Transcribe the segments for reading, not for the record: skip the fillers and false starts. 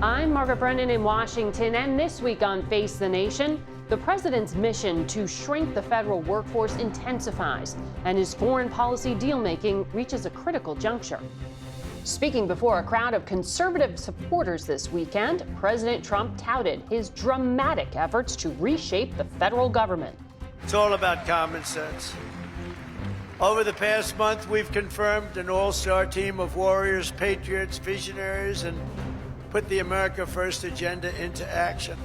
I'm Margaret Brennan in Washington, and this week on Face the Nation, the president's mission to shrink the federal workforce intensifies, and his foreign policy deal-making reaches a critical juncture. Speaking before a crowd of conservative supporters this weekend, President Trump touted his dramatic efforts to reshape the federal government. It's all about common sense. Over the past month, we've confirmed an all-star team of warriors, patriots, visionaries, and put the America First agenda into action.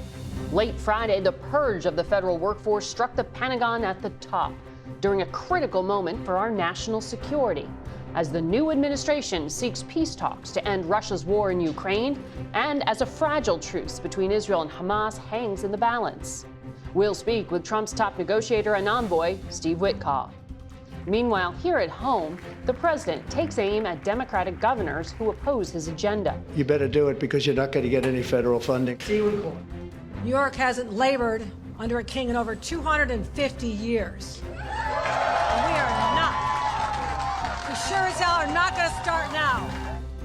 Late Friday, the purge of the federal workforce struck the Pentagon at the top during a critical moment for our national security, as the new administration seeks peace talks to end Russia's war in Ukraine, and as a fragile truce between Israel and Hamas hangs in the balance. We'll speak with Trump's top negotiator and envoy, Steve Witkoff. Meanwhile, here at home, the president takes aim at Democratic governors who oppose his agenda. You better do it because you're not going to get any federal funding. Steve Witkoff. New York hasn't labored under a king in over 250 years. And we are not. We sure as hell are not going to start now.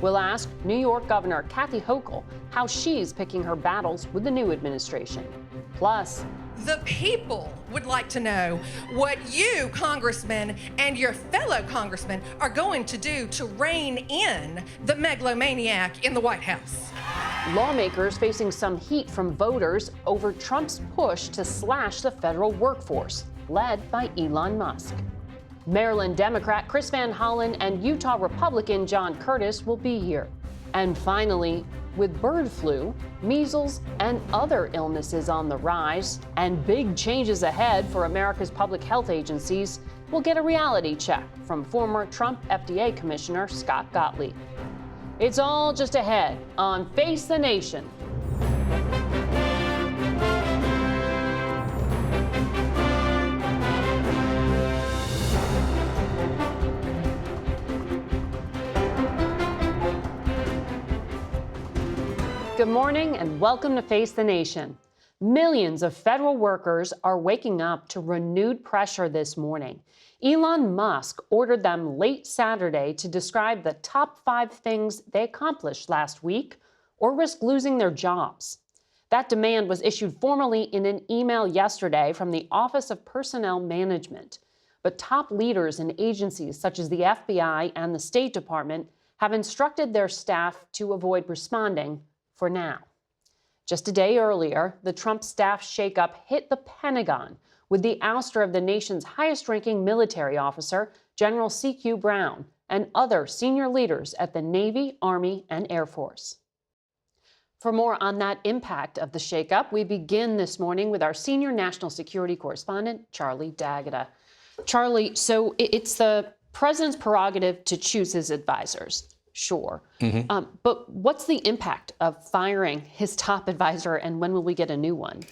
We'll ask New York Governor Kathy Hochul how she's picking her battles with the new administration. Plus, the people would like to know what you, congressmen, and your fellow congressmen are going to do to rein in the megalomaniac in the White House. Lawmakers facing some heat from voters over Trump's push to slash the federal workforce, led by Elon Musk. Maryland Democrat Chris Van Hollen and Utah Republican John Curtis will be here. And finally, with bird flu, measles, and other illnesses on the rise, and big changes ahead for America's public health agencies, we'll get a reality check from former Trump FDA Commissioner Scott Gottlieb. It's all just ahead on Face the Nation. Good morning and welcome to Face the Nation. Millions of federal workers are waking up to renewed pressure this morning. Elon Musk ordered them late Saturday to describe the top 5 things they accomplished last week or risk losing their jobs. That demand was issued formally in an email yesterday from the Office of Personnel Management. But top leaders in agencies such as the FBI and the State Department have instructed their staff to avoid responding for now. Just a day earlier, the Trump staff shakeup hit the Pentagon with the ouster of the nation's highest-ranking military officer, General C.Q. Brown, and other senior leaders at the Navy, Army, and Air Force. For more on that impact of the shakeup, we begin this morning with our senior national security correspondent, Charlie D'Agata. Charlie, so it's the president's prerogative to choose his advisors. Sure. But what's the impact of firing his top advisor, and when will we get a new one?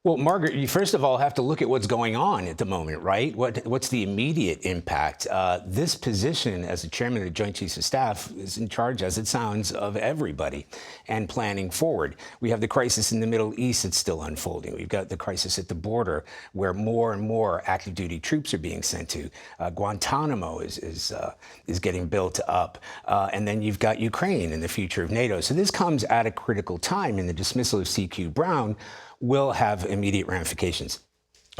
Well, Margaret, you first of all have to look at what's going on at the moment, right? What's the immediate impact? This position as the chairman of the Joint Chiefs of Staff is in charge, as it sounds, of everybody and planning forward. We have the crisis in the Middle East that's still unfolding. We've got the crisis at the border where more and more active duty troops are being sent to. Guantanamo is getting built up. And then you've got Ukraine and the future of NATO. So this comes at a critical time, and the dismissal of C.Q. Brown will have immediate ramifications.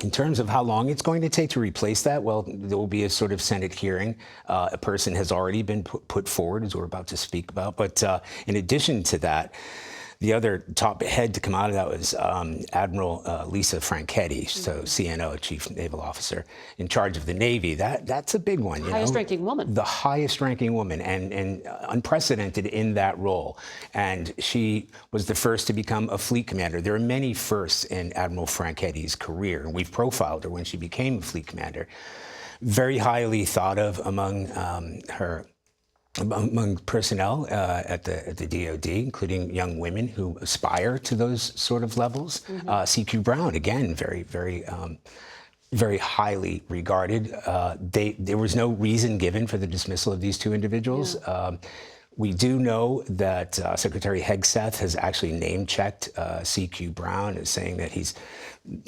In terms of how long it's going to take to replace that, well, there will be a sort of Senate hearing. A person has already been put forward, as we're about to speak about. But in addition to that, the other top head to come out of that was Admiral Lisa Franchetti, so CNO, Chief Naval Officer, in charge of the Navy. That's a big one. Highest-ranking woman. The highest-ranking woman, and unprecedented in that role. And she was the first to become a fleet commander. There are many firsts in Admiral Franchetti's career, and we've profiled her when she became a fleet commander. Very highly thought of among among personnel at the DOD, including young women who aspire to those sort of levels. C.Q. Brown, again, very highly regarded. There was no reason given for the dismissal of these two individuals. We do know that Secretary Hegseth has actually name-checked C.Q. Brown as saying that he's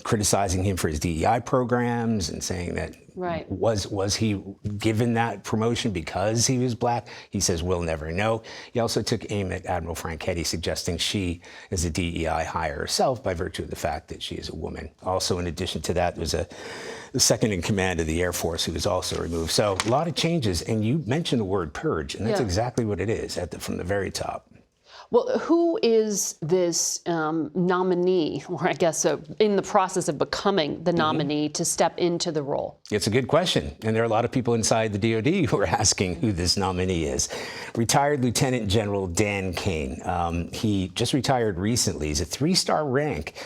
criticizing him for his DEI programs and saying that Right. Was he given that promotion because he was black? He says we'll never know. He also took aim at Admiral Franchetti, suggesting she is a DEI hire herself by virtue of the fact that she is a woman. Also, in addition to that, there's the second in command of the Air Force who was also removed. So a lot of changes. And you mentioned the word purge, and that's exactly what it is from the very top. Well, who is this nominee, or I guess in the process of becoming the nominee to step into the role? It's a good question. And there are a lot of people inside the DOD who are asking who this nominee is. Retired Lieutenant General Dan Kane. He just retired recently. He's a 3-star rank.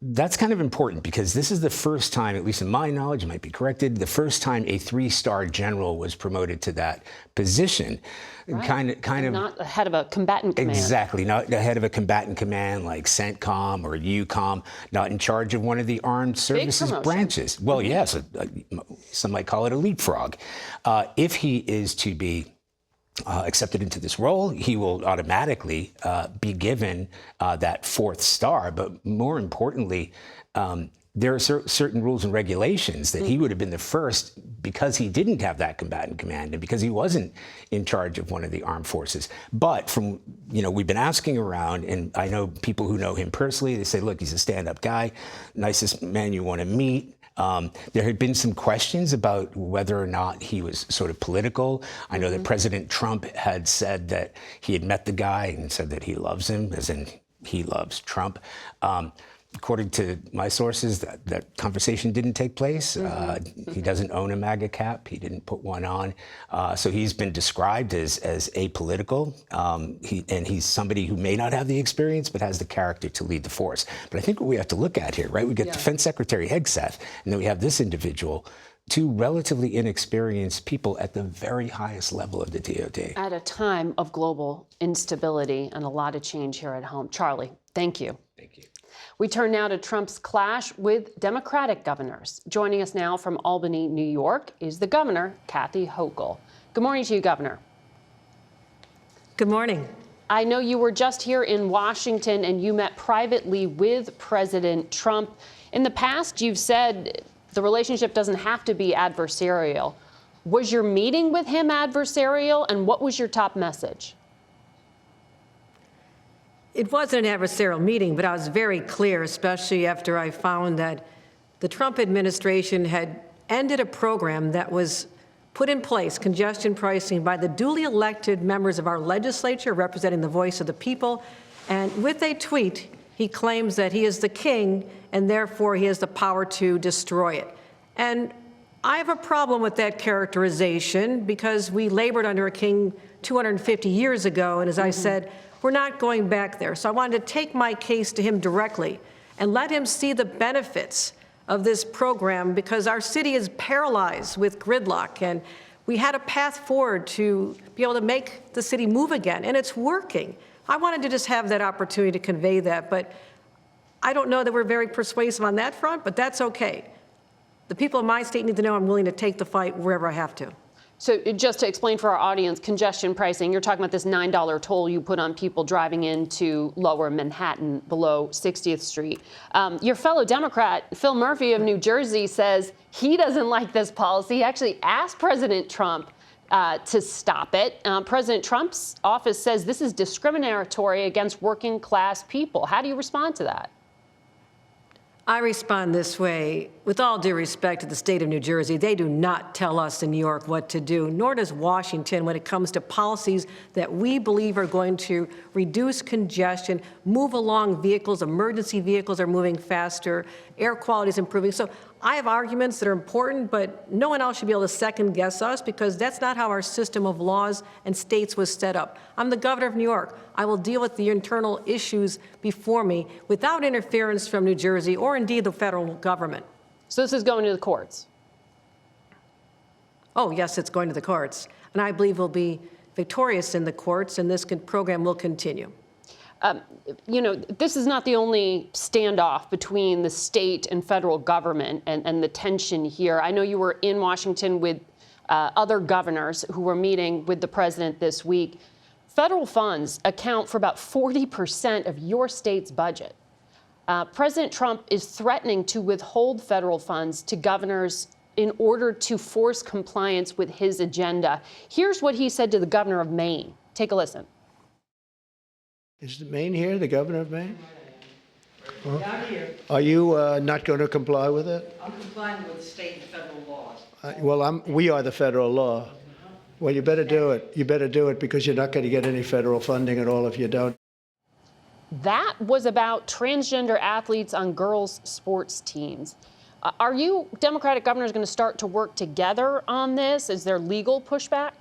That's kind of important because this is the first time, at least in my knowledge, I might be corrected, the first time a 3-star general was promoted to that position. Right. Kind of not ahead of a combatant command. Exactly, not ahead of a combatant command like CENTCOM or EUCOM, not in charge of one of the armed services branches. Well, yes, some might call it a leapfrog. If he is to be accepted into this role, he will automatically be given that 4th star. But more importantly, there are certain rules and regulations that he would have been the first because he didn't have that combatant command and because he wasn't in charge of one of the armed forces. But from, we've been asking around, and I know people who know him personally, they say, look, he's a stand-up guy, nicest man you want to meet. There had been some questions about whether or not he was sort of political. I know that President Trump had said that he had met the guy and said that he loves him, as in he loves Trump. According to my sources, that conversation didn't take place. He doesn't own a MAGA cap. He didn't put one on. So he's been described as apolitical. And he's somebody who may not have the experience, but has the character to lead the force. But I think what we have to look at here, right? We get Defense Secretary Hegseth, and then we have this individual, 2 relatively inexperienced people at the very highest level of the DOD. At a time of global instability and a lot of change here at home. Charlie, thank you. Thank you. We turn now to Trump's clash with Democratic governors. Joining us now from Albany, New York, is the governor, Kathy Hochul. Good morning to you, Governor. Good morning. I know you were just here in Washington and you met privately with President Trump. In the past, you've said the relationship doesn't have to be adversarial. Was your meeting with him adversarial, and what was your top message? It wasn't an adversarial meeting, but I was very clear, especially after I found that the Trump administration had ended a program that was put in place, congestion pricing, by the duly elected members of our legislature representing the voice of the people. And with a tweet, he claims that he is the king and therefore he has the power to destroy it. And I have a problem with that characterization because we labored under a king 250 years ago. And as I said, we're not going back there. So I wanted to take my case to him directly and let him see the benefits of this program because our city is paralyzed with gridlock and we had a path forward to be able to make the city move again, and it's working. I wanted to just have that opportunity to convey that, but I don't know that we're very persuasive on that front, but that's okay. The people of my state need to know I'm willing to take the fight wherever I have to. So just to explain for our audience, congestion pricing, you're talking about this $9 toll you put on people driving into lower Manhattan below 60th Street. Your fellow Democrat, Phil Murphy of New Jersey, says he doesn't like this policy. He actually asked President Trump to stop it. President Trump's office says this is discriminatory against working class people. How do you respond to that? I respond this way. With all due respect to the state of New Jersey, they do not tell us in New York what to do, nor does Washington when it comes to policies that we believe are going to reduce congestion, move along vehicles, emergency vehicles are moving faster, air quality is improving. So I have arguments that are important, but no one else should be able to second guess us because that's not how our system of laws and states was set up. I'm the governor of New York. I will deal with the internal issues before me without interference from New Jersey or indeed the federal government. So this is going to the courts? Oh, yes, it's going to the courts. And I believe we'll be victorious in the courts, and this program will continue. You know, this is not the only standoff between the state and federal government and the tension here. I know you were in Washington with other governors who were meeting with the president this week. Federal funds account for about 40% of your state's budget. President Trump is threatening to withhold federal funds to governors in order to force compliance with his agenda. Here's what he said to the governor of Maine. Take a listen. Is Maine here, the governor of Maine? Well, are you not going to comply with it? I'm complying with state and federal laws. We are the federal law. Well, you better do it. You better do it because you're not going to get any federal funding at all if you don't. That was about transgender athletes on girls' sports teams. Are you Democratic governors going to start to work together on this? Is there legal pushback?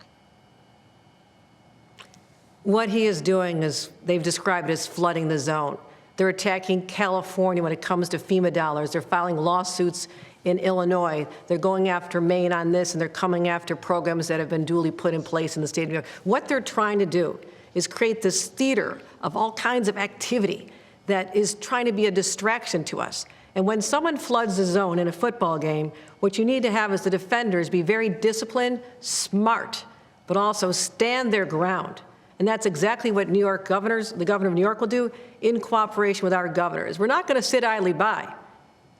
What he is doing is, they've described it as flooding the zone. They're attacking California when it comes to FEMA dollars. They're filing lawsuits in Illinois. They're going after Maine on this, and they're coming after programs that have been duly put in place in the state of New York. What they're trying to do is create this theater of all kinds of activity that is trying to be a distraction to us. And when someone floods the zone in a football game, what you need to have is the defenders be very disciplined, smart, but also stand their ground. And that's exactly what the governor of New York will do in cooperation with our governors. We're not going to sit idly by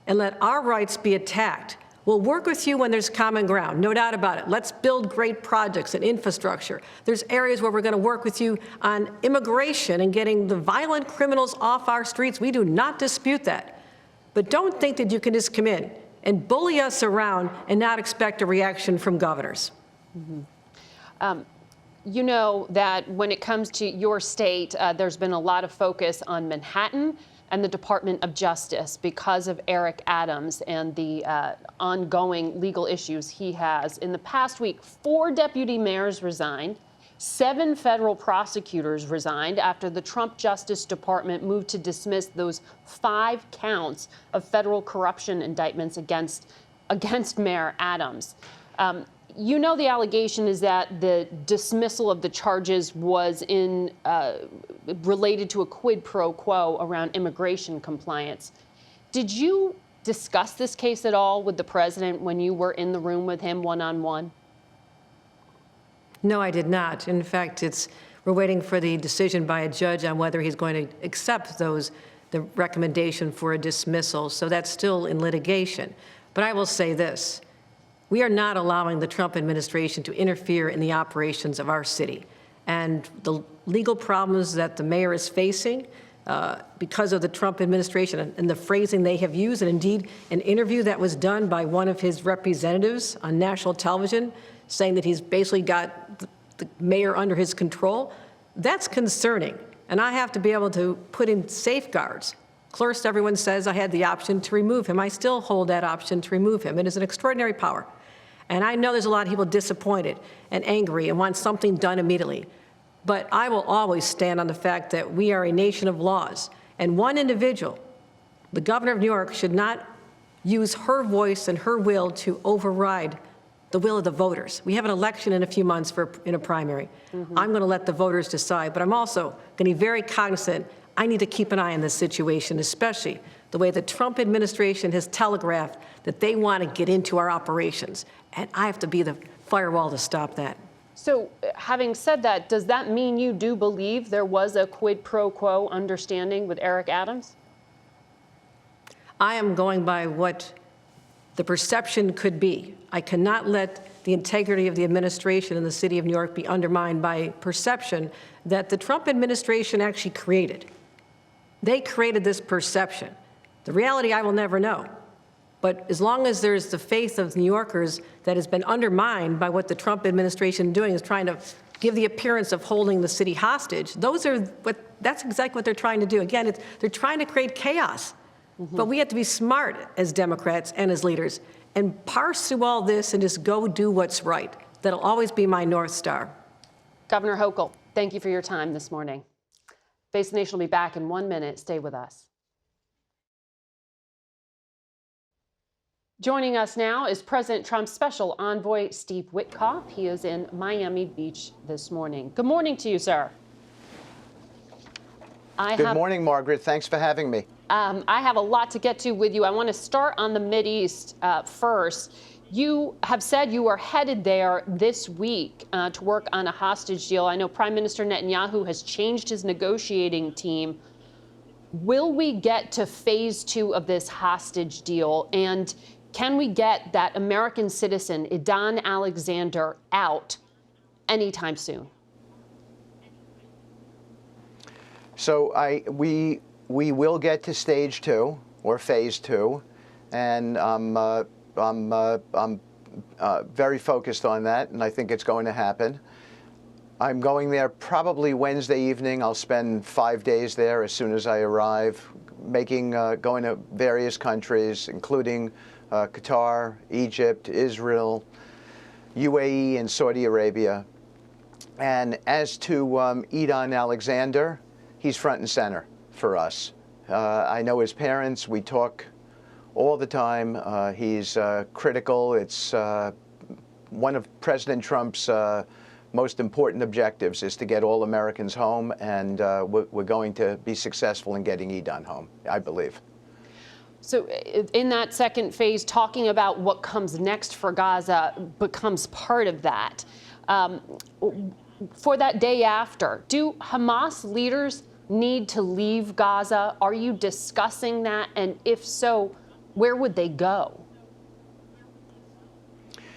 and let our rights be attacked. We'll work with you when there's common ground, no doubt about it. Let's build great projects and infrastructure. There's areas where we're going to work with you on immigration and getting the violent criminals off our streets. We do not dispute that. But don't think that you can just come in and bully us around and not expect a reaction from governors. Mm-hmm. You know that when it comes to your state, there's been a lot of focus on Manhattan and the Department of Justice because of Eric Adams and the ongoing legal issues he has. In the past week, 4 deputy mayors resigned, 7 federal prosecutors resigned after the Trump Justice Department moved to dismiss those 5 counts of federal corruption indictments against Mayor Adams. You know the allegation is that the dismissal of the charges was related to a quid pro quo around immigration compliance. Did you discuss this case at all with the president when you were in the room with him one-on-one? No, I did not. In fact, we're waiting for the decision by a judge on whether he's going to accept the recommendation for a dismissal. So that's still in litigation. But I will say this. We are not allowing the Trump administration to interfere in the operations of our city. And the legal problems that the mayor is facing because of the Trump administration and the phrasing they have used, and indeed an interview that was done by one of his representatives on national television saying that he's basically got the mayor under his control, that's concerning. And I have to be able to put in safeguards. First, everyone says I had the option to remove him. I still hold that option to remove him. It is an extraordinary power. And I know there's a lot of people disappointed and angry and want something done immediately. But I will always stand on the fact that we are a nation of laws. And one individual, the governor of New York, should not use her voice and her will to override the will of the voters. We have an election in a few months in a primary. Mm-hmm. I'm going to let the voters decide. But I'm also going to be very cognizant. I need to keep an eye on this situation, especially the way the Trump administration has telegraphed that they want to get into our operations. And I have to be the firewall to stop that. So having said that, does that mean you do believe there was a quid pro quo understanding with Eric Adams? I am going by what the perception could be. I cannot let the integrity of the administration in the city of New York be undermined by perception that the Trump administration actually created. They created this perception. The reality I will never know. But as long as there's the faith of New Yorkers that has been undermined by what the Trump administration is doing, is trying to give the appearance of holding the city hostage, that's exactly what they're trying to do. Again, they're trying to create chaos. Mm-hmm. But we have to be smart as Democrats and as leaders and parse through all this and just go do what's right. That'll always be my North Star. Governor Hochul, thank you for your time this morning. Face the Nation will be back in 1 minute. Stay with us. Joining us now is President Trump's special envoy, Steve Witkoff. He is in Miami Beach this morning. Good morning to you, sir. Good morning, Margaret. Thanks for having me. I have a lot to get to with you. I want to start on the Mideast first. You have said you are headed there this week to work on a hostage deal. I know Prime Minister Netanyahu has changed his negotiating team. Will we get to phase 2 of this hostage deal? And Can we get that American citizen, Idan Alexander, out anytime soon? So we will get to stage 2 or phase 2, and I'm very focused on that, and I think it's going to happen. I'm going there probably Wednesday evening. I'll spend 5 days there as soon as I arrive, going to various countries, including Qatar, Egypt, Israel, UAE, and Saudi Arabia. And as to Idan Alexander, he's front and center for us. I know his parents. We talk all the time. He's critical. It's one of President Trump's most important objectives is to get all Americans home, and we're going to be successful in getting Idan home, I believe. So in that second phase, talking about what comes next for Gaza becomes part of that. For that day after, do Hamas leaders need to leave Gaza? Are you discussing that? And if so, where would they go?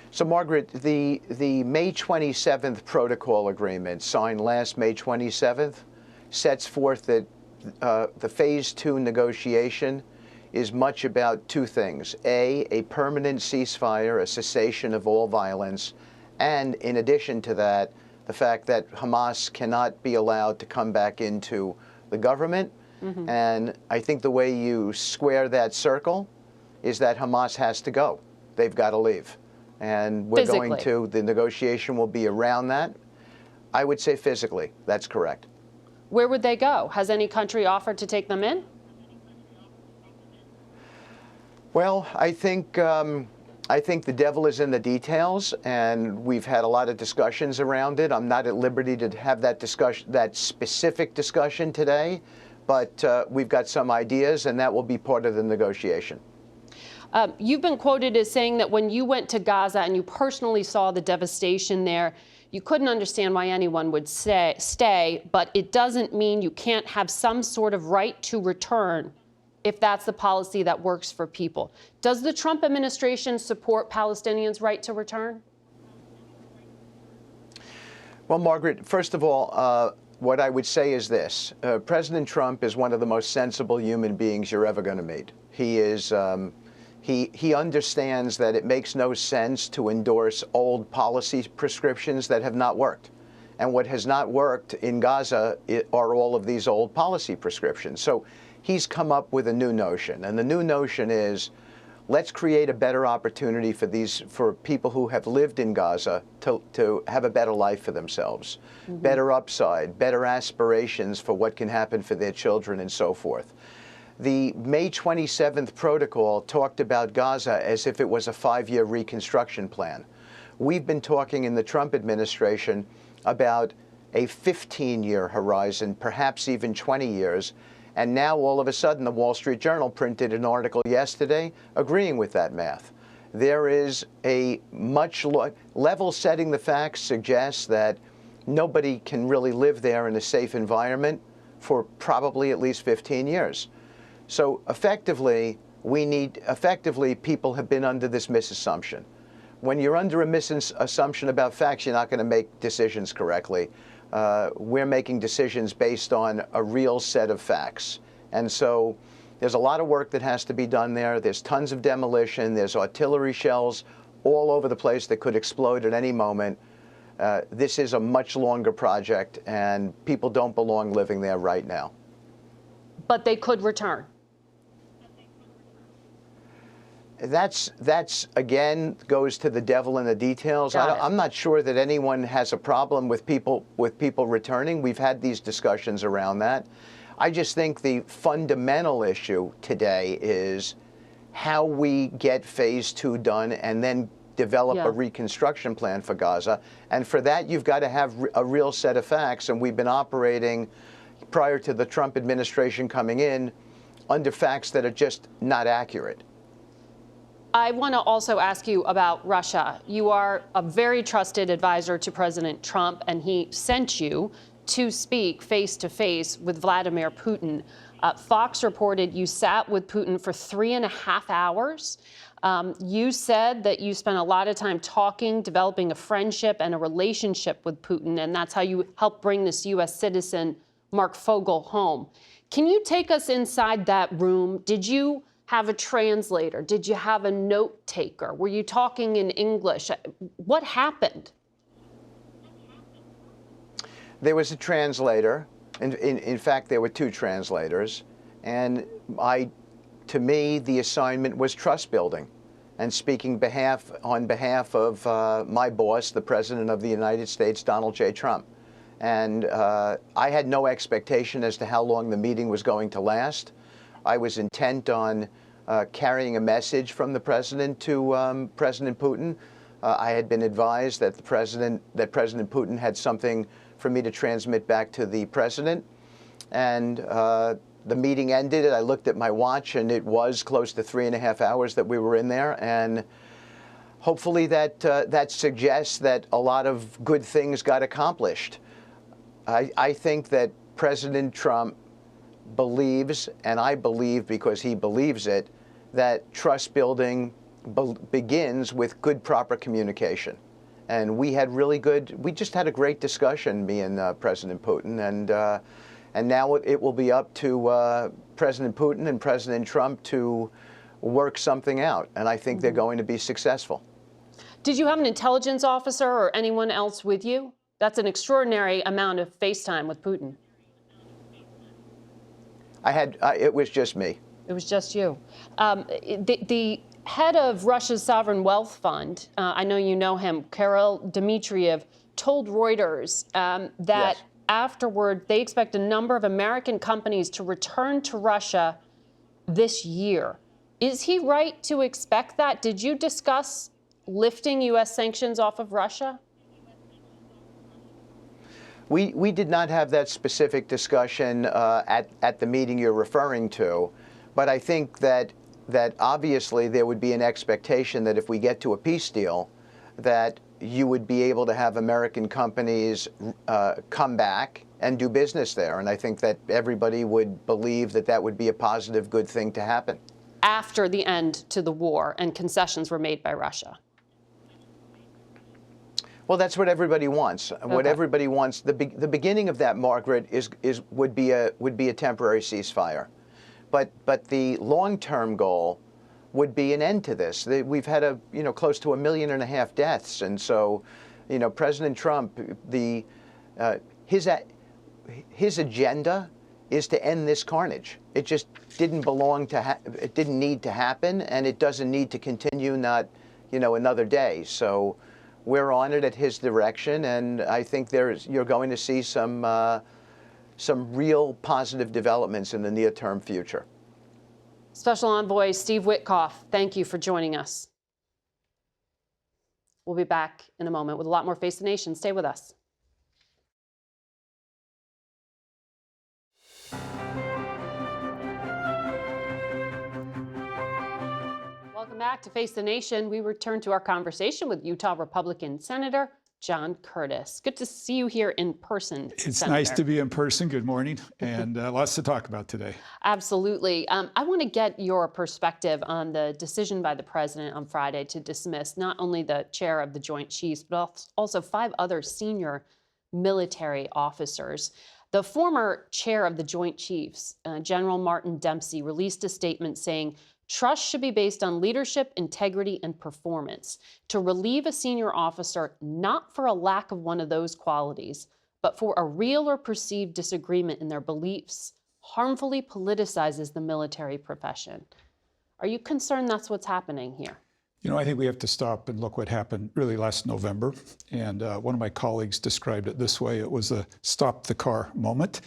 So, Margaret, the May 27th protocol agreement signed last May 27th sets forth that the Phase 2 negotiation is much about two things. A permanent ceasefire, a cessation of all violence, and in addition to that, the fact that Hamas cannot be allowed to come back into the government. Mm-hmm. And I think the way you square that circle is that Hamas has to go. They've got to leave. And we're physically. the negotiation will be around that. I would say physically, that's correct. Where would they go? Has any country offered to take them in? Well, I think the devil is in the details, and we've had a lot of discussions around it. I'm not at liberty to have that specific discussion today, but we've got some ideas, and that will be part of the negotiation. You've been quoted as saying that when you went to Gaza and you personally saw the devastation there, you couldn't understand why anyone would stay, but it doesn't mean you can't have some sort of right to return if that's the policy that works for people. Does the Trump administration support Palestinians' right to return? Well, Margaret, first of all, what I would say is this. President Trump is one of the most sensible human beings you're ever going to meet. He is... He understands that it makes no sense to endorse old policy prescriptions that have not worked. And what has not worked in Gaza are all of these old policy prescriptions. So he's come up with a new notion. And the new notion is, let's create a better opportunity for people who have lived in Gaza to have a better life for themselves, mm-hmm. better upside, better aspirations for what can happen for their children and so forth. The May 27th protocol talked about Gaza as if it was a 5-year reconstruction plan. We've been talking in the Trump administration about a 15-year horizon, perhaps even 20 years. And now, all of a sudden, the Wall Street Journal printed an article yesterday agreeing with that math. There is a level setting the facts suggests that nobody can really live there in a safe environment for probably at least 15 years. So effectively, people have been under this misassumption. When you're under a misassumption about facts, you're not going to make decisions correctly. We're making decisions based on a real set of facts. And so there's a lot of work that has to be done there. There's tons of demolition. There's artillery shells all over the place that could explode at any moment. This is a much longer project, and people don't belong living there right now. But they could return. That's again goes to the devil in the details. I'm not sure that anyone has a problem with people returning. We've had these discussions around that. I just think the fundamental issue today is how we get phase 2 done and then develop a reconstruction plan for Gaza. And for that, you've got to have a real set of facts. And we've been operating prior to the Trump administration coming in under facts that are just not accurate. I want to also ask you about Russia. You are a very trusted advisor to President Trump, and he sent you to speak face-to-face with Vladimir Putin. Fox reported you sat with Putin for 3.5 hours. You said that you spent a lot of time talking, developing a friendship and a relationship with Putin, and that's how you helped bring this U.S. citizen, Mark Fogel, home. Can you take us inside that room? Did you have a translator? Did you have a note taker? Were you talking in English? What happened? There was a translator. In fact, there were 2 translators. And to me, the assignment was trust building and speaking on behalf of my boss, the President of the United States, Donald J. Trump. And I had no expectation as to how long the meeting was going to last. I was intent on carrying a message from the President to President Putin. I had been advised that President Putin had something for me to transmit back to the President. And the meeting ended, and I looked at my watch, and it was close to 3.5 hours that we were in there. And hopefully that suggests that a lot of good things got accomplished. I think that President Trump believes, and I believe because he believes it, that trust building begins with good, proper communication. And we just had a great discussion, me and President Putin, and now it will be up to President Putin and President Trump to work something out, and I think they're going to be successful. Did you have an intelligence officer or anyone else with you? That's an extraordinary amount of FaceTime with Putin. It was just me. It was just you. The head of Russia's sovereign wealth fund, I know you know him, Kirill Dmitriev, told Reuters that Yes. Afterward they expect a number of American companies to return to Russia this year. Is he right to expect that? Did you discuss lifting U.S. sanctions off of Russia? We did not have that specific discussion at the meeting you're referring to, but I think that obviously there would be an expectation that if we get to a peace deal, that you would be able to have American companies come back and do business there. And I think that everybody would believe that that would be a positive, good thing to happen. After the end to the war and concessions were made by Russia? Well, that's what everybody wants. Okay. What everybody wants, the beginning of that, Margaret, would be a temporary ceasefire. But the long-term goal would be an end to this. We've had close to 1.5 million deaths, and so, President Trump, his agenda is to end this carnage. It just didn't it didn't need to happen, and it doesn't need to continue another day. So we're on it at his direction, and I think you're going to see some real positive developments in the near-term future. Special Envoy Steve Witkoff, thank you for joining us. We'll be back in a moment with a lot more Face the Nation. Stay with us. Welcome back to Face the Nation. We return to our conversation with Utah Republican Senator John Curtis. Good to see you here in person, It's Senator. nice to be in person. Good morning. And lots to talk about today. Absolutely. I want to get your perspective on the decision by the president on Friday to dismiss not only the chair of the Joint Chiefs, but also 5 other senior military officers. The former chair of the Joint Chiefs, General Martin Dempsey, released a statement saying, "Trust should be based on leadership, integrity, and performance. To relieve a senior officer, not for a lack of one of those qualities, but for a real or perceived disagreement in their beliefs, harmfully politicizes the military profession." Are you concerned that's what's happening here? I think we have to stop and look what happened really last November. And one of my colleagues described it this way. It was a stop the car moment.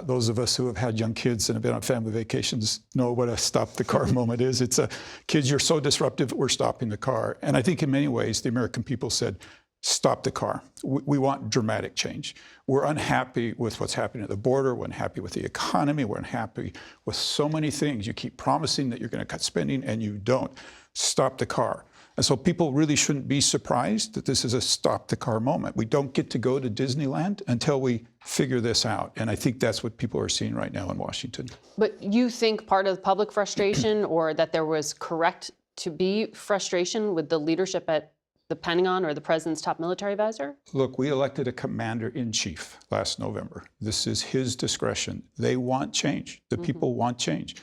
Those of us who have had young kids and have been on family vacations know what a stop the car moment is. It's kids, you're so disruptive, we're stopping the car. And I think in many ways, the American people said, stop the car. We want dramatic change. We're unhappy with what's happening at the border. We're unhappy with the economy. We're unhappy with so many things. You keep promising that you're going to cut spending and you don't. Stop the car. And so people really shouldn't be surprised that this is a stop-the-car moment. We don't get to go to Disneyland until we figure this out. And I think that's what people are seeing right now in Washington. But you think part of the public frustration or that there was correct to be frustration with the leadership at the Pentagon or the president's top military advisor? Look, we elected a commander-in-chief last November. This is his discretion. They want change. The people want change.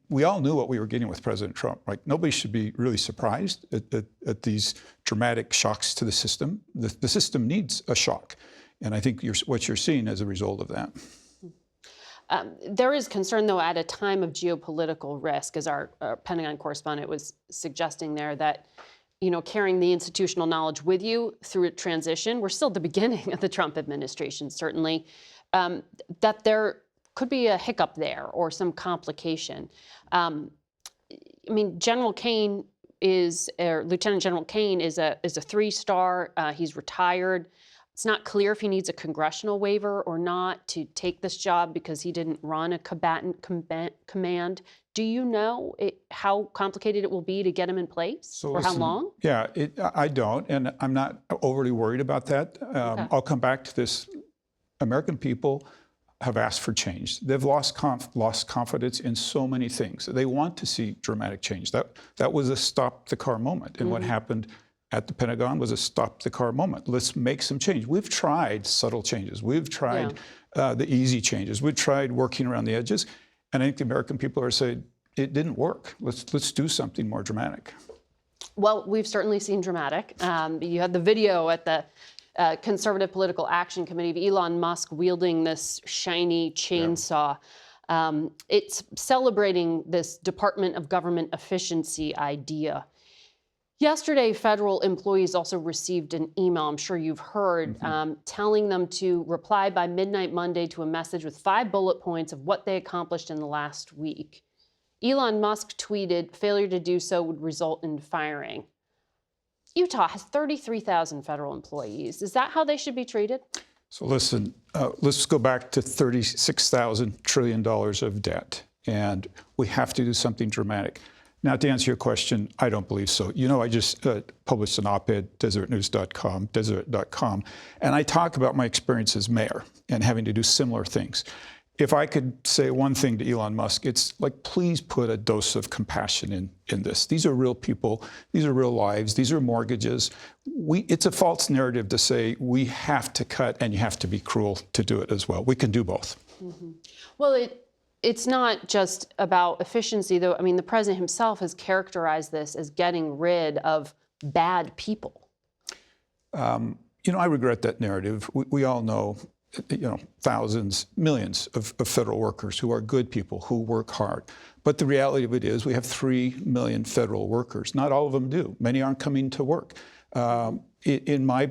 We all knew what we were getting with President Trump. Like, nobody should be really surprised at these dramatic shocks to the system. The system needs a shock. And I think what you're seeing as a result of that. There is concern, though, at a time of geopolitical risk, as our Pentagon correspondent was suggesting there, that carrying the institutional knowledge with you through a transition, we're still at the beginning of the Trump administration, certainly, that there could be a hiccup there or some complication. I mean, Lieutenant General Kane is a 3-star. He's retired. It's not clear if he needs a congressional waiver or not to take this job because he didn't run a combatant command. Do you know how complicated it will be to get him in place, or how long? Yeah, I don't, and I'm not overly worried about that. Okay. I'll come back to this. American people have asked for change. They've lost confidence in so many things. They want to see dramatic change. That was a stop-the-car moment, and what happened at the Pentagon was a stop-the-car moment. Let's make some change. We've tried subtle changes. We've tried the easy changes. We've tried working around the edges, and I think the American people are saying, it didn't work. Let's do something more dramatic. Well, we've certainly seen dramatic. You had the video at the Conservative Political Action Committee of Elon Musk wielding this shiny chainsaw. It's celebrating this Department of Government Efficiency idea. Yesterday, federal employees also received an email, I'm sure you've heard, telling them to reply by midnight Monday to a message with 5 bullet points of what they accomplished in the last week. Elon Musk tweeted, failure to do so would result in firing. Utah has 33,000 federal employees. Is that how they should be treated? So listen, let's go back to $36,000 trillion of debt, and we have to do something dramatic. Now, to answer your question, I don't believe so. I just published an op-ed, deseret.com, and I talk about my experience as mayor and having to do similar things. If I could say one thing to Elon Musk, it's like, please put a dose of compassion in this. These are real people. These are real lives. These are mortgages. It's a false narrative to say we have to cut and you have to be cruel to do it as well. We can do both. Well, it's not just about efficiency, though. I mean, the president himself has characterized this as getting rid of bad people. I regret that narrative. We all know, thousands, millions of federal workers who are good people, who work hard. But the reality of it is we have 3 million federal workers. Not all of them do. Many aren't coming to work. In my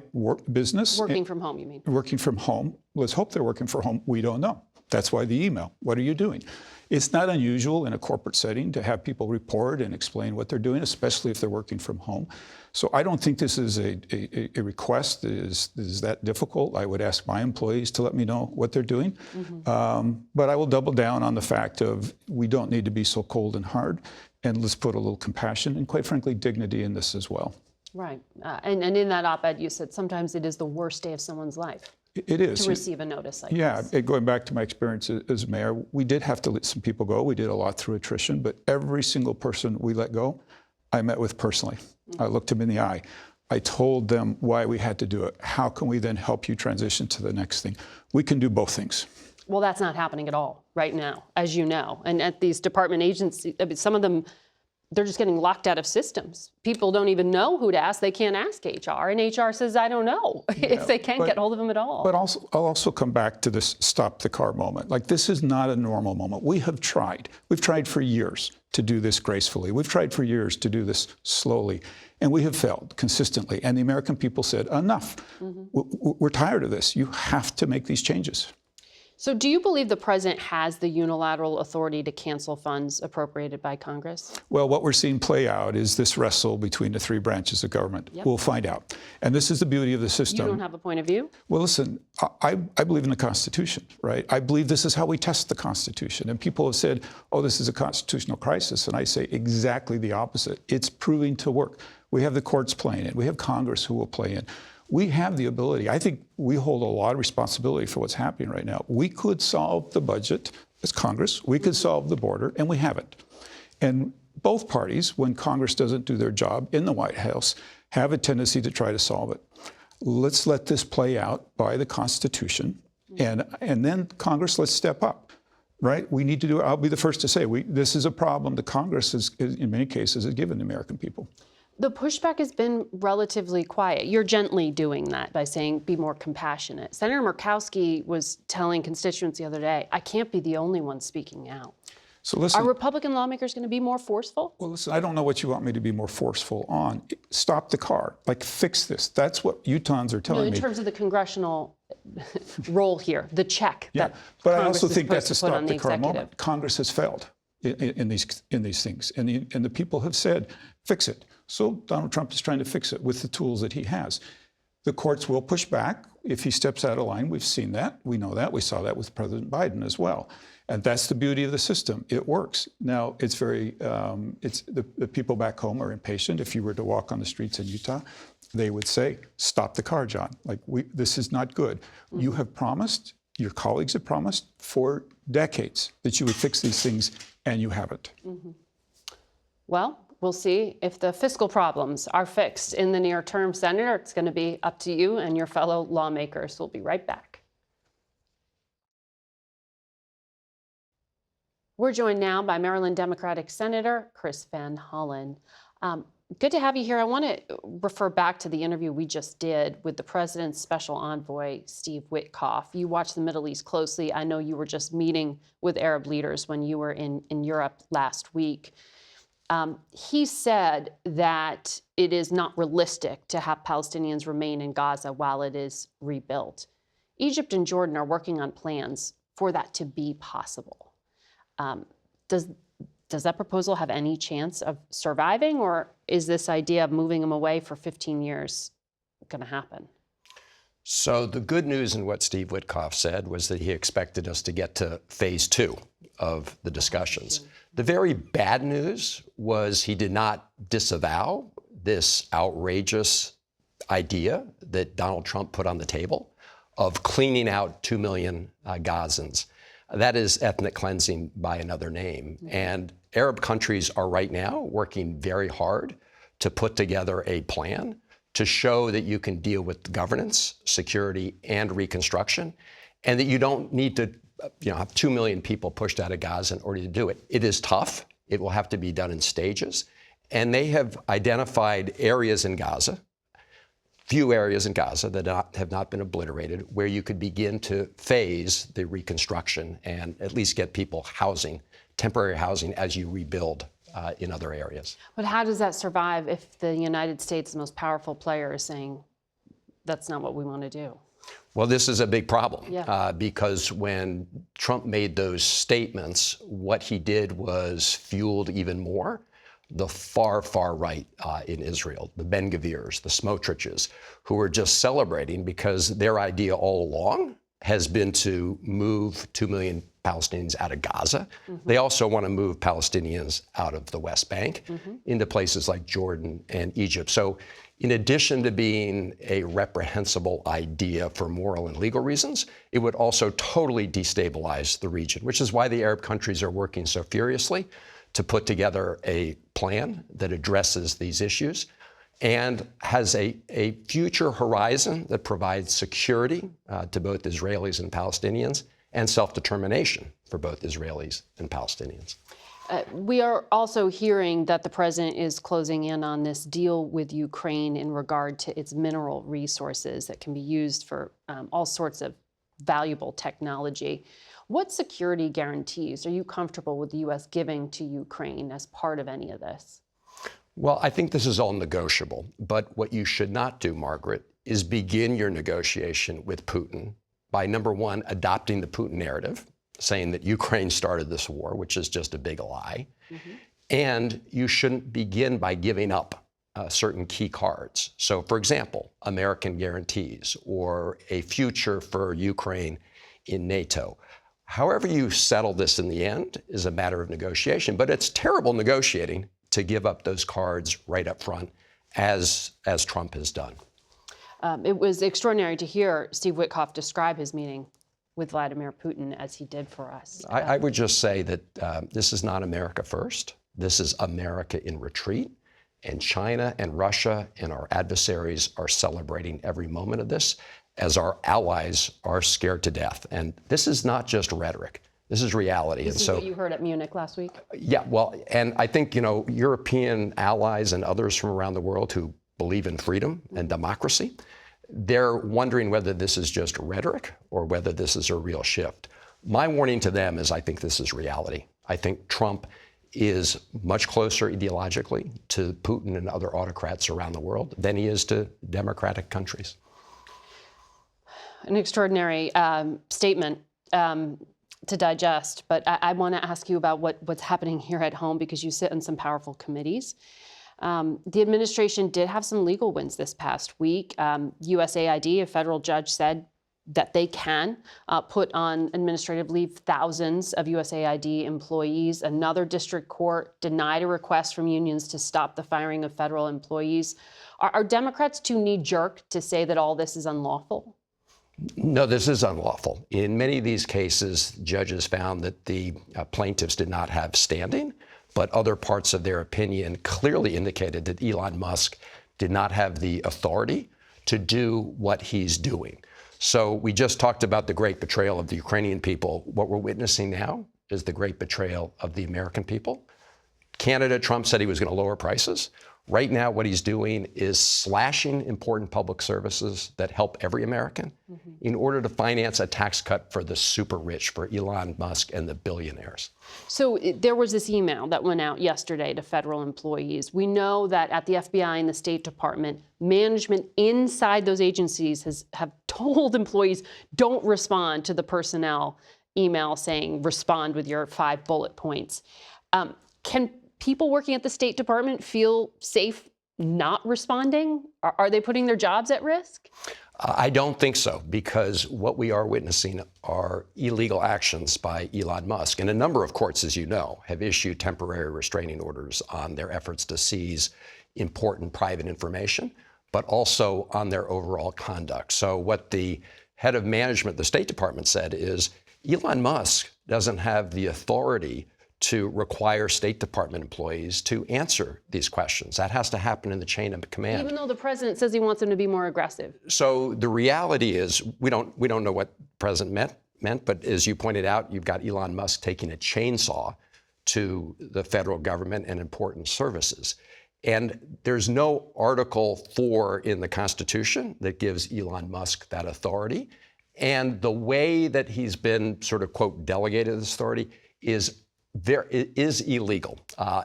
business... Working from home, you mean? Working from home. Let's hope they're working from home. We don't know. That's why the email. What are you doing? It's not unusual in a corporate setting to have people report and explain what they're doing, especially if they're working from home. So I don't think this is a request that is that difficult. I would ask my employees to let me know what they're doing. But I will double down on the fact of we don't need to be so cold and hard, and let's put a little compassion and, quite frankly, dignity in this as well. Right. And in that op-ed, you said sometimes it is the worst day of someone's life. It is. To receive a notice like this. Yeah, going back to my experience as mayor, we did have to let some people go. We did a lot through attrition, but every single person we let go, I met with personally. I looked them in the eye. I told them why we had to do it. How can we then help you transition to the next thing? We can do both things. Well, that's not happening at all right now, as you know. And at these department agencies, some of them, they're just getting locked out of systems. People don't even know who to ask. They can't ask HR, and HR says, I don't know if they can't get hold of them at all. But I'll also come back to this stop-the-car moment. Like, this is not a normal moment. We have tried. We've tried for years to do this gracefully. We've tried for years to do this slowly, and we have failed consistently. And the American people said, enough. We're tired of this. You have to make these changes. So do you believe the president has the unilateral authority to cancel funds appropriated by Congress? Well, what we're seeing play out is this wrestle between the three branches of government. Yep. We'll find out. And this is the beauty of the system. You don't have a point of view? Well, listen, I believe in the Constitution, right? I believe this is how we test the Constitution. And people have said, oh, this is a constitutional crisis. And I say exactly the opposite. It's proving to work. We have the courts playing in. We have Congress who will play in. We have the ability. I think we hold a lot of responsibility for what's happening right now. We could solve the budget as Congress. We could solve the border, and we haven't. And both parties, when Congress doesn't do their job in the White House, have a tendency to try to solve it. Let's let this play out by the Constitution, and then Congress, let's step up, right? We need to do it. I'll be the first to say, this is a problem that Congress, in many cases, has given the American people. The pushback has been relatively quiet. You're gently doing that by saying, be more compassionate. Senator Murkowski was telling constituents the other day, I can't be the only one speaking out. So listen, are Republican lawmakers going to be more forceful? Well, listen, I don't know what you want me to be more forceful on. Stop the car. Like, fix this. That's what Utahns are telling me. In terms of the congressional role here, the check that but Congress I also think that's a is supposed to put on stop the the car executive. moment. Congress has failed in these things, and the people have said, fix it. So Donald Trump is trying to fix it with the tools that he has. The courts will push back if he steps out of line. We've seen that. We know that. We saw that with President Biden as well. And that's the beauty of the system. It works. Now, it's very, the people back home are impatient. If you were to walk on the streets in Utah, they would say, stop the car, John. Like, this is not good. Mm-hmm. You have promised, your colleagues have promised for decades that you would fix these things, and you haven't. Mm-hmm. Well, we'll see if the fiscal problems are fixed in the near term, Senator. It's going to be up to you and your fellow lawmakers. We'll be right back. We're joined now by Maryland Democratic Senator Chris Van Hollen. Good to have you here. I want to refer back to the interview we just did with the president's special envoy, Steve Witkoff. You watch the Middle East closely. I know you were just meeting with Arab leaders when you were in Europe last week. He said that it is not realistic to have Palestinians remain in Gaza while it is rebuilt. Egypt and Jordan are working on plans for that to be possible. Does that proposal have any chance of surviving, or is this idea of moving them away for 15 years going to happen? So the good news in what Steve Witkoff said was that he expected us to get to phase 2 of the discussions. The very bad news was he did not disavow this outrageous idea that Donald Trump put on the table of cleaning out 2 million Gazans. That is ethnic cleansing by another name. And Arab countries are right now working very hard to put together a plan to show that you can deal with governance, security, and reconstruction, and that you don't need to have 2 million people pushed out of Gaza in order to do it. It is tough. It will have to be done in stages. And they have identified areas in Gaza, few areas in Gaza that have not been obliterated, where you could begin to phase the reconstruction and at least get people housing, temporary housing, as you rebuild in other areas. But how does that survive if the United States, the most powerful player, is saying that's not what we want to do? Well, this is a big problem because when Trump made those statements, what he did was fueled even more the far, far right in Israel, the Ben-Gvirs, the Smotriches, who were just celebrating because their idea all along has been to move 2 million Palestinians out of Gaza. Mm-hmm. They also want to move Palestinians out of the West Bank into places like Jordan and Egypt. So in addition to being a reprehensible idea for moral and legal reasons, it would also totally destabilize the region, which is why the Arab countries are working so furiously to put together a plan that addresses these issues and has a future horizon that provides security to both Israelis and Palestinians and self-determination for both Israelis and Palestinians. We are also hearing that the president is closing in on this deal with Ukraine in regard to its mineral resources that can be used for all sorts of valuable technology. What security guarantees are you comfortable with the U.S. giving to Ukraine as part of any of this? Well, I think this is all negotiable. But what you should not do, Margaret, is begin your negotiation with Putin by, number one, adopting the Putin narrative, saying that Ukraine started this war, which is just a big lie. And you shouldn't begin by giving up certain key cards. So, for example, American guarantees or a future for Ukraine in NATO. However you settle this in the end is a matter of negotiation, but it's terrible negotiating to give up those cards right up front, as Trump has done. It was extraordinary to hear Steve Witkoff describe his meeting with Vladimir Putin as he did for us. I would just say that this is not America first. This is America in retreat. And China and Russia and our adversaries are celebrating every moment of this as our allies are scared to death. And this is not just rhetoric. This is reality. This is what you heard at Munich last week? Yeah, well, and I think, European allies and others from around the world who believe in freedom and democracy, they're wondering whether this is just rhetoric or whether this is a real shift. My warning to them is I think this is reality. I think Trump is much closer ideologically to Putin and other autocrats around the world than he is to democratic countries. An extraordinary statement to digest, but I want to ask you about what's happening here at home because you sit on some powerful committees. The administration did have some legal wins this past week. USAID, a federal judge, said that they can put on administrative leave thousands of USAID employees. Another district court denied a request from unions to stop the firing of federal employees. Are Democrats too knee-jerk to say that all this is unlawful? No, this is unlawful. In many of these cases, judges found that the plaintiffs did not have standing, but other parts of their opinion clearly indicated that Elon Musk did not have the authority to do what he's doing. So we just talked about the great betrayal of the Ukrainian people. What we're witnessing now is the great betrayal of the American people. Canada, Trump said he was going to lower prices. Right now, what he's doing is slashing important public services that help every American in order to finance a tax cut for the super rich, for Elon Musk and the billionaires. So there was this email that went out yesterday to federal employees. We know that at the FBI and the State Department, management inside those agencies have told employees, don't respond to the personnel email saying, respond with your 5 bullet points. Can people working at the State Department feel safe not responding? Are they putting their jobs at risk? I don't think so, because what we are witnessing are illegal actions by Elon Musk. And a number of courts, as you know, have issued temporary restraining orders on their efforts to seize important private information, but also on their overall conduct. So what the head of management, the State Department, said is Elon Musk doesn't have the authority to require State Department employees to answer these questions. That has to happen in the chain of command. Even though the president says he wants them to be more aggressive. So the reality is we don't know what the president meant, but as you pointed out, you've got Elon Musk taking a chainsaw to the federal government and important services. And there's no Article 4 in the Constitution that gives Elon Musk that authority. And the way that he's been sort of, quote, delegated this authority is illegal,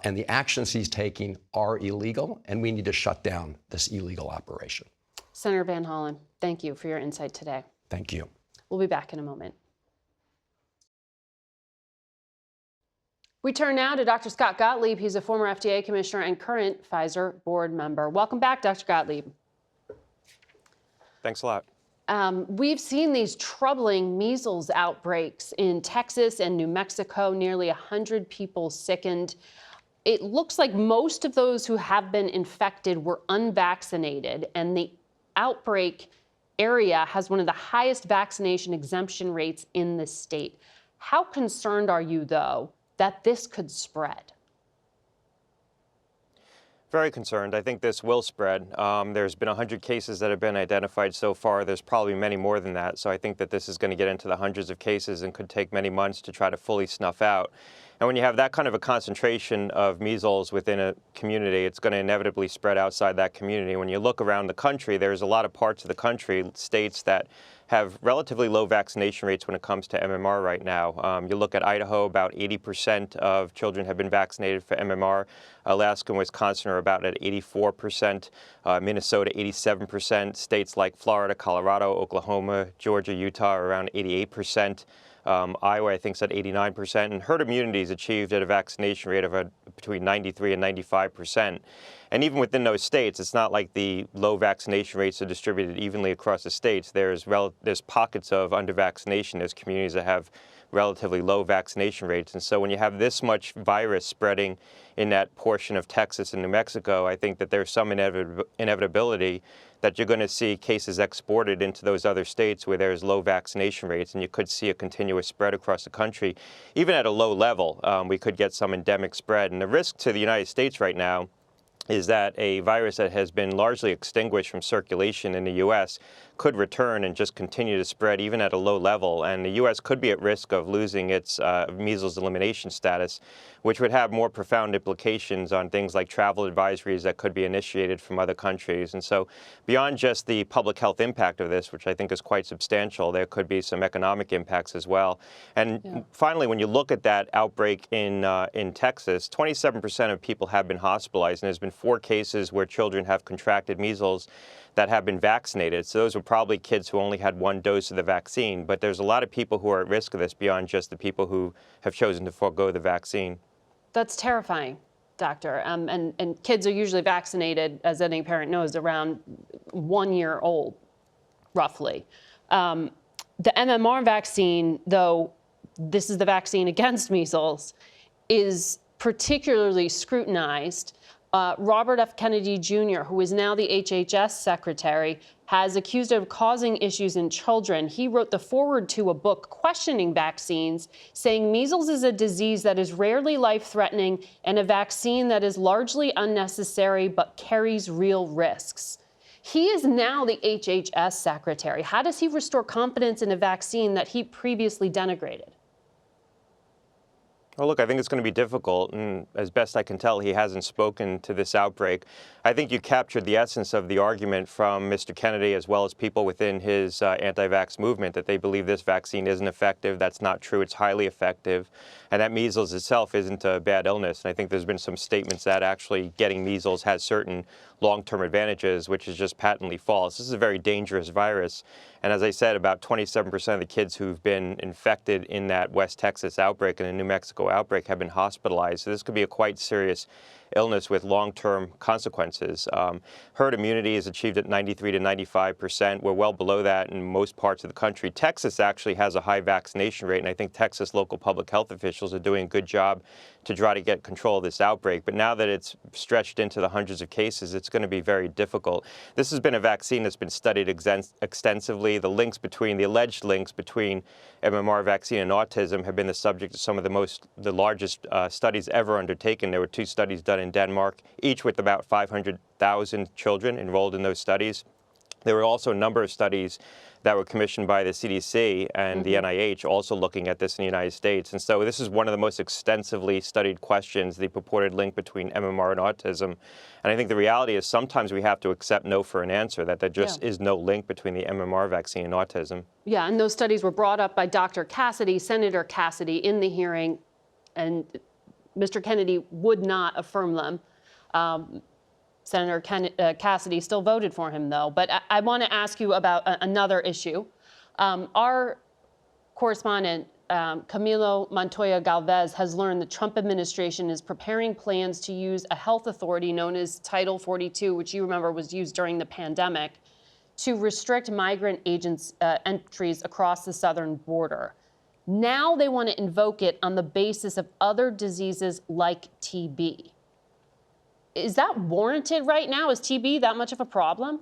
and the actions he's taking are illegal, and we need to shut down this illegal operation. Senator Van Hollen, thank you for your insight today. Thank you. We'll be back in a moment. We turn now to Dr. Scott Gottlieb. He's a former FDA commissioner and current Pfizer board member. Welcome back, Dr. Gottlieb. Thanks a lot. We've seen these troubling measles outbreaks in Texas and New Mexico, nearly 100 people sickened. It looks like most of those who have been infected were unvaccinated, and the outbreak area has one of the highest vaccination exemption rates in the state. How concerned are you, though, that this could spread? Very concerned. I think this will spread. There's been 100 cases that have been identified so far. There's probably many more than that. So I think that this is going to get into the hundreds of cases and could take many months to try to fully snuff out. And when you have that kind of a concentration of measles within a community, it's going to inevitably spread outside that community. When you look around the country, there's a lot of parts of the country, states that have relatively low vaccination rates when it comes to MMR right now. You look at Idaho, about 80% of children have been vaccinated for MMR. Alaska and Wisconsin are about at 84%, Minnesota 87%, states like Florida, Colorado, Oklahoma, Georgia, Utah are around 88%. Iowa, I think, is at 89%, and herd immunity is achieved at a vaccination rate of between 93 and 95%. And even within those states, it's not like the low vaccination rates are distributed evenly across the states. There's pockets of under-vaccination. There's communities that have relatively low vaccination rates. And so when you have this much virus spreading in that portion of Texas and New Mexico, I think that there's some inevitability that you're going to see cases exported into those other states where there's low vaccination rates, and you could see a continuous spread across the country. Even at a low level, we could get some endemic spread. And the risk to the United States right now is that a virus that has been largely extinguished from circulation in the U.S. could return and just continue to spread even at a low level. And the U.S. could be at risk of losing its measles elimination status, which would have more profound implications on things like travel advisories that could be initiated from other countries. And so beyond just the public health impact of this, which I think is quite substantial, there could be some economic impacts as well. And finally, when you look at that outbreak in Texas, 27% of people have been hospitalized, and there's been 4 cases where children have contracted measles that have been vaccinated. So those were probably kids who only had 1 dose of the vaccine. But there's a lot of people who are at risk of this beyond just the people who have chosen to forego the vaccine. That's terrifying, Doctor. And kids are usually vaccinated, as any parent knows, around 1 year old, roughly. The MMR vaccine, though this is the vaccine against measles, is particularly scrutinized. Robert F. Kennedy Jr., who is now the HHS secretary, has accused of causing issues in children. He wrote the foreword to a book questioning vaccines, saying measles is a disease that is rarely life-threatening and a vaccine that is largely unnecessary but carries real risks. He is now the HHS secretary. How does he restore confidence in a vaccine that he previously denigrated? Well, look, I think it's going to be difficult, and as best I can tell, he hasn't spoken to this outbreak. I think you captured the essence of the argument from Mr. Kennedy, as well as people within his anti-vax movement, that they believe this vaccine isn't effective. That's not true. It's highly effective, and that measles itself isn't a bad illness. And I think there's been some statements that actually getting measles has certain long-term advantages, which is just patently false. This is a very dangerous virus. And as I said, about 27% of the kids who've been infected in that West Texas outbreak and the New Mexico outbreak have been hospitalized. So this could be a quite serious illness with long-term consequences. Herd immunity is achieved at 93 to 95%. We're well below that in most parts of the country. Texas actually has a high vaccination rate, and I think Texas local public health officials are doing a good job to try to get control of this outbreak. But now that it's stretched into the hundreds of cases, it's going to be very difficult. This has been a vaccine that's been studied extensively. The alleged links between MMR vaccine and autism have been the subject of some of the largest studies ever undertaken. There were 2 studies done in Denmark, each with about 500,000 children enrolled in those studies. There were also a number of studies that were commissioned by the CDC and the NIH also looking at this in the United States. And so this is one of the most extensively studied questions, the purported link between MMR and autism. And I think the reality is sometimes we have to accept no for an answer, that there just is no link between the MMR vaccine and autism. Yeah, and those studies were brought up by Dr. Cassidy, Senator Cassidy, in the hearing, and Mr. Kennedy would not affirm them. Senator Cassidy still voted for him, though. But I want to ask you about another issue. Our correspondent, Camilo Montoya Galvez, has learned the Trump administration is preparing plans to use a health authority known as Title 42, which you remember was used during the pandemic, to restrict migrant agents' entries across the southern border. Now they want to invoke it on the basis of other diseases like TB. Is that warranted right now? Is TB that much of a problem?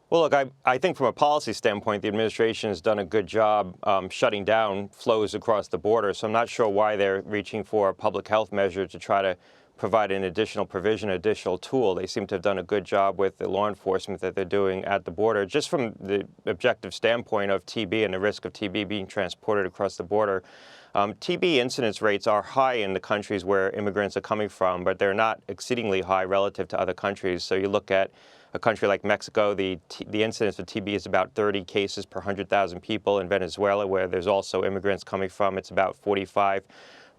Well, look, I think from a policy standpoint, the administration has done a good job shutting down flows across the border. So I'm not sure why they're reaching for a public health measure to try to provide an additional provision, additional tool. They seem to have done a good job with the law enforcement that they're doing at the border. Just from the objective standpoint of TB and the risk of TB being transported across the border, TB incidence rates are high in the countries where immigrants are coming from, but they're not exceedingly high relative to other countries. So you look at A country like Mexico, the incidence of TB is about 30 cases per 100,000 people. In Venezuela, where there's also immigrants coming from, it's about 45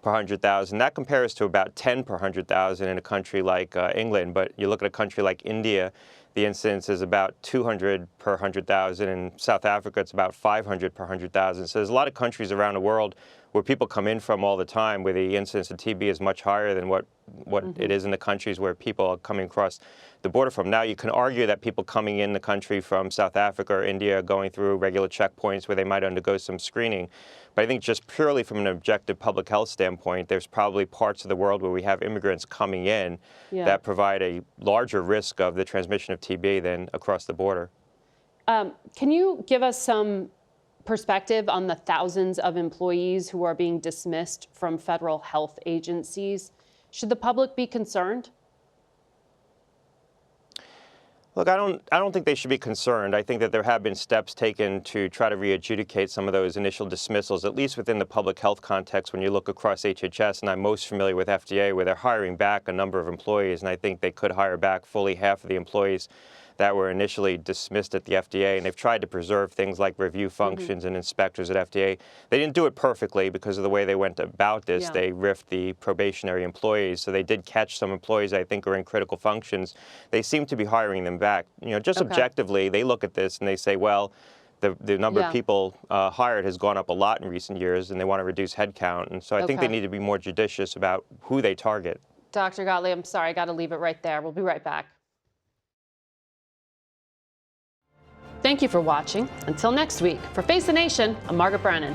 per 100,000. That compares to about 10 per 100,000 in a country like England. But you look at a country like India, the incidence is about 200 per 100,000. In South Africa, it's about 500 per 100,000. So there's a lot of countries around the world where people come in from all the time, where the incidence of TB is much higher than what it is in the countries where people are coming across the border from. Now, you can argue that people coming in the country from South Africa or India are going through regular checkpoints where they might undergo some screening. But I think just purely from an objective public health standpoint, there's probably parts of the world where we have immigrants coming in that provide a larger risk of the transmission of TB than across the border. Can you give us some perspective on the thousands of employees who are being dismissed from federal health agencies? Should the public be concerned? Look, I don't think they should be concerned. I think that there have been steps taken to try to re-adjudicate some of those initial dismissals, at least within the public health context. When you look across HHS, and I'm most familiar with FDA, where they're hiring back a number of employees, and I think they could hire back fully half of the employees that were initially dismissed at the FDA, and they've tried to preserve things like review functions and inspectors at FDA. They didn't do it perfectly because of the way they went about this. They riffed the probationary employees, so they did catch some employees I think are in critical functions. They seem to be hiring them back. You know, just objectively, they look at this and they say, well, the number of people hired has gone up a lot in recent years, and they want to reduce headcount. And so I think they need to be more judicious about who they target. Dr. Gottlieb, I'm sorry, I got to leave it right there. We'll be right back. Thank you for watching. Until next week, for Face the Nation, I'm Margaret Brennan.